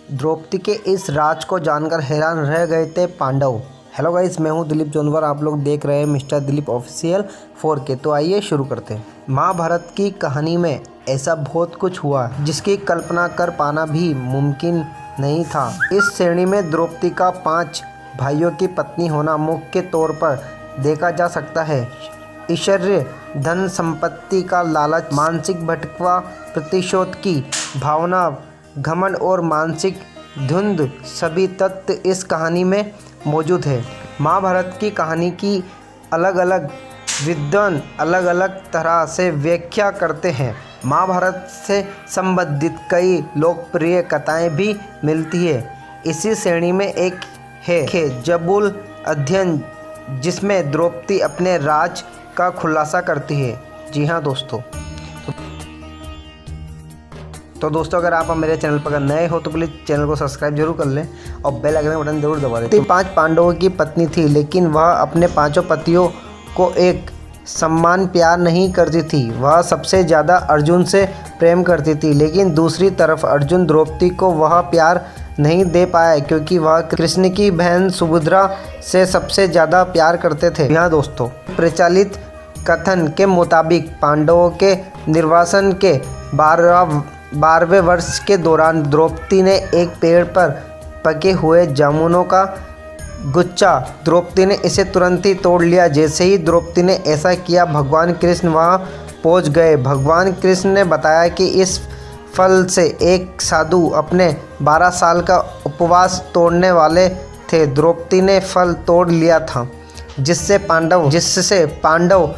द्रौपदी के इस राज को जानकर हैरान रह गए थे पांडव। हेलो गाइस, मैं हूं दिलीप जोनवर। आप लोग देख रहे हैं मिस्टर दिलीप ऑफिशियल 4K। तो आइए शुरू करते हैं। महाभारत की कहानी में ऐसा बहुत कुछ हुआ जिसकी कल्पना कर पाना भी मुमकिन नहीं था। इस श्रेणी में द्रौपदी का 5 भाइयों की पत्नी होना मुख्य तौर पर देखा जा सकता है। ऐश्वर्य, धन संपत्ति का लालच, मानसिक भटकवा, प्रतिशोध की भावना, घमंड और मानसिक धुंध सभी तत्व इस कहानी में मौजूद है। महाभारत की कहानी की अलग अलग विद्वान अलग अलग तरह से व्याख्या करते हैं। महाभारत से संबंधित कई लोकप्रिय कथाएं भी मिलती है। इसी श्रेणी में एक है जबूल अध्ययन, जिसमें द्रौपदी अपने राज का खुलासा करती है। जी हाँ दोस्तों, तो दोस्तों अगर आप मेरे चैनल पर नए हो तो प्लीज़ चैनल को सब्सक्राइब जरूर कर लें और बेल आइकन का बटन जरूर दबा दें। 5 पांडवों की पत्नी थी, लेकिन वह अपने 5 पतियों को एक सम्मान प्यार नहीं करती थी। वह सबसे ज़्यादा अर्जुन से प्रेम करती थी, लेकिन दूसरी तरफ अर्जुन द्रौपदी को वह प्यार नहीं दे पाया क्योंकि वह कृष्ण की बहन सुभद्रा से सबसे ज़्यादा प्यार करते थे। यहाँ दोस्तों, प्रचलित कथन के मुताबिक पांडवों के निर्वासन के 12वें वर्ष के दौरान द्रौपदी ने एक पेड़ पर पके हुए जामुनों का गुच्छा द्रौपदी ने इसे तुरंत ही तोड़ लिया। जैसे ही द्रौपदी ने ऐसा किया, भगवान कृष्ण वहां पहुंच गए। भगवान कृष्ण ने बताया कि इस फल से एक साधु अपने 12 साल का उपवास तोड़ने वाले थे। द्रौपदी ने फल तोड़ लिया था, जिससे पांडव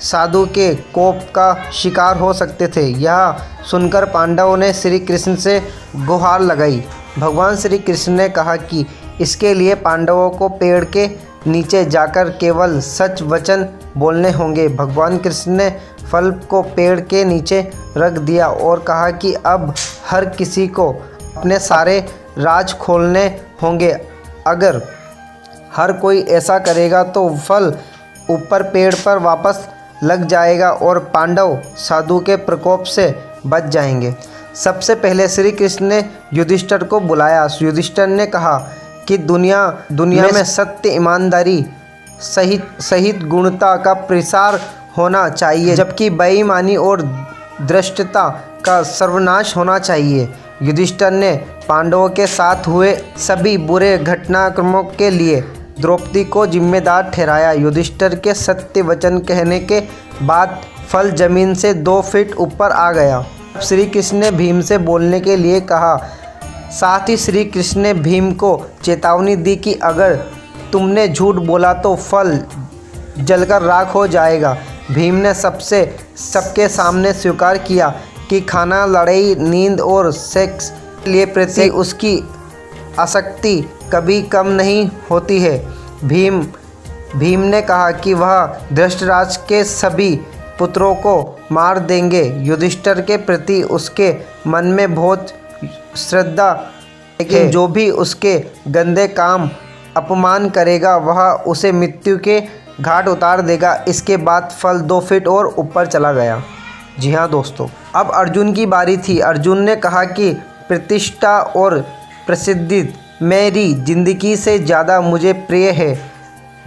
साधु के कोप का शिकार हो सकते थे। यह सुनकर पांडवों ने श्री कृष्ण से गुहार लगाई। भगवान श्री कृष्ण ने कहा कि इसके लिए पांडवों को पेड़ के नीचे जाकर केवल सच वचन बोलने होंगे। भगवान कृष्ण ने फल को पेड़ के नीचे रख दिया और कहा कि अब हर किसी को अपने सारे राज खोलने होंगे। अगर हर कोई ऐसा करेगा तो फल ऊपर पेड़ पर वापस लग जाएगा और पांडव साधु के प्रकोप से बच जाएंगे। सबसे पहले श्री कृष्ण ने युधिष्ठिर को बुलाया। युधिष्ठिर ने कहा कि दुनिया में सत्य, ईमानदारी सहित गुणता का प्रसार होना चाहिए, जबकि बेईमानी और धृष्टता का सर्वनाश होना चाहिए। युधिष्ठिर ने पांडवों के साथ हुए सभी बुरे घटनाक्रमों के लिए द्रौपदी को जिम्मेदार ठहराया। युधिष्ठिर के सत्य वचन कहने के बाद फल जमीन से 2 फीट ऊपर आ गया। श्री कृष्ण ने भीम से बोलने के लिए कहा। साथ ही श्री कृष्ण ने भीम को चेतावनी दी कि अगर तुमने झूठ बोला तो फल जलकर राख हो जाएगा। भीम ने सबके सामने स्वीकार किया कि खाना, लड़ाई, नींद और सेक्स के लिए प्रति उसकी आसक्ति कभी कम नहीं होती है। भीम ने कहा कि वह धृतराष्ट्र के सभी पुत्रों को मार देंगे। युधिष्ठिर के प्रति उसके मन में बहुत श्रद्धा, लेकिन जो भी उसके गंदे काम अपमान करेगा वह उसे मृत्यु के घाट उतार देगा। इसके बाद फल 2 फीट और ऊपर चला गया। जी हाँ दोस्तों, अब अर्जुन की बारी थी। अर्जुन ने कहा कि प्रतिष्ठा और प्रसिद्धि मेरी जिंदगी से ज़्यादा मुझे प्रिय है।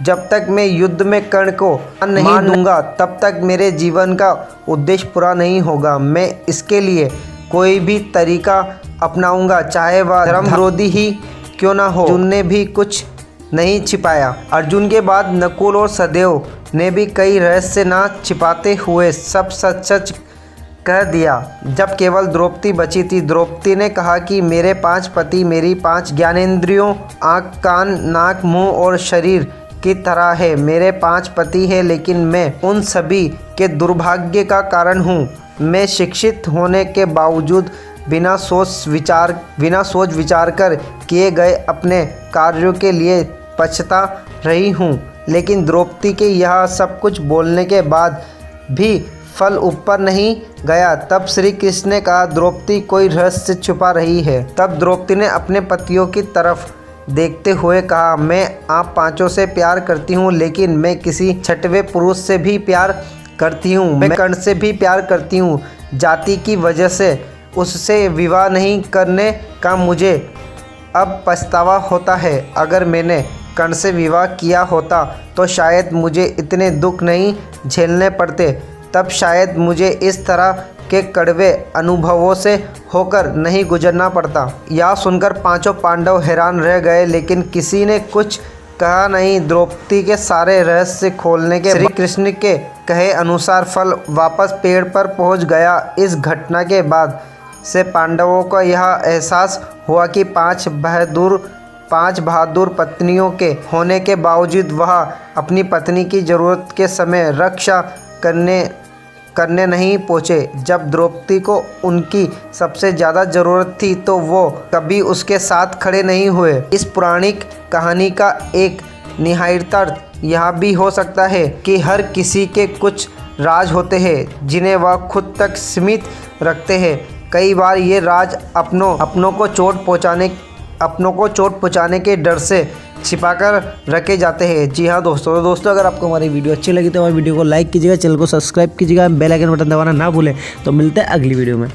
जब तक मैं युद्ध में कर्ण को नहीं दूंगा तब तक मेरे जीवन का उद्देश्य पूरा नहीं होगा। मैं इसके लिए कोई भी तरीका अपनाऊंगा, चाहे वह धर्म विरोधी ही क्यों ना हो। अर्जुन ने भी कुछ नहीं छिपाया। अर्जुन के बाद नकुल और सहदेव ने भी कई रहस्य ना छिपाते हुए सब सच कह दिया। जब केवल द्रौपदी बची थी, द्रौपदी ने कहा कि मेरे 5 पति मेरी 5 ज्ञानेंद्रियों, आँख, कान, नाक, मुंह और शरीर की तरह है। मेरे 5 पति हैं, लेकिन मैं उन सभी के दुर्भाग्य का कारण हूँ। मैं शिक्षित होने के बावजूद बिना सोच विचार कर किए गए अपने कार्यों के लिए पछता रही हूँ। लेकिन द्रौपदी के यह सब कुछ बोलने के बाद भी फल ऊपर नहीं गया। तब श्री कृष्ण ने कहा, द्रौपदी कोई रहस्य छुपा रही है। तब द्रौपदी ने अपने पतियों की तरफ देखते हुए कहा, मैं आप 5 से प्यार करती हूँ, लेकिन मैं किसी 6वें पुरुष से भी प्यार करती हूँ। मैं कर्ण से भी प्यार करती हूँ। जाति की वजह से उससे विवाह नहीं करने का मुझे अब पछतावा होता है। अगर मैंने कर्ण से विवाह किया होता तो शायद मुझे इतने दुख नहीं झेलने पड़ते, तब शायद मुझे इस तरह के कड़वे अनुभवों से होकर नहीं गुजरना पड़ता। यह सुनकर पांचों पांडव हैरान रह गए, लेकिन किसी ने कुछ कहा नहीं। द्रौपदी के सारे रहस्य खोलने के श्री कृष्ण के कहे अनुसार फल वापस पेड़ पर पहुंच गया। इस घटना के बाद से पांडवों को यह एहसास हुआ कि पांच बहादुर पत्नियों के होने के बावजूद वह अपनी पत्नी की ज़रूरत के समय रक्षा करने नहीं पहुँचे। जब द्रौपदी को उनकी सबसे ज़्यादा ज़रूरत थी तो वो कभी उसके साथ खड़े नहीं हुए। इस पौराणिक कहानी का एक निहितार्थ यह भी हो सकता है कि हर किसी के कुछ राज होते हैं जिन्हें वह खुद तक सीमित रखते हैं। कई बार ये राज अपनों को चोट पहुंचाने के डर से छिपाकर रखे जाते हैं। जी हाँ दोस्तों, अगर आपको हमारी वीडियो अच्छी लगी तो हमारी वीडियो को लाइक कीजिएगा, चैनल को सब्सक्राइब कीजिएगा, बेल आइकन बटन दबाना ना भूलें। तो मिलते हैं अगली वीडियो में।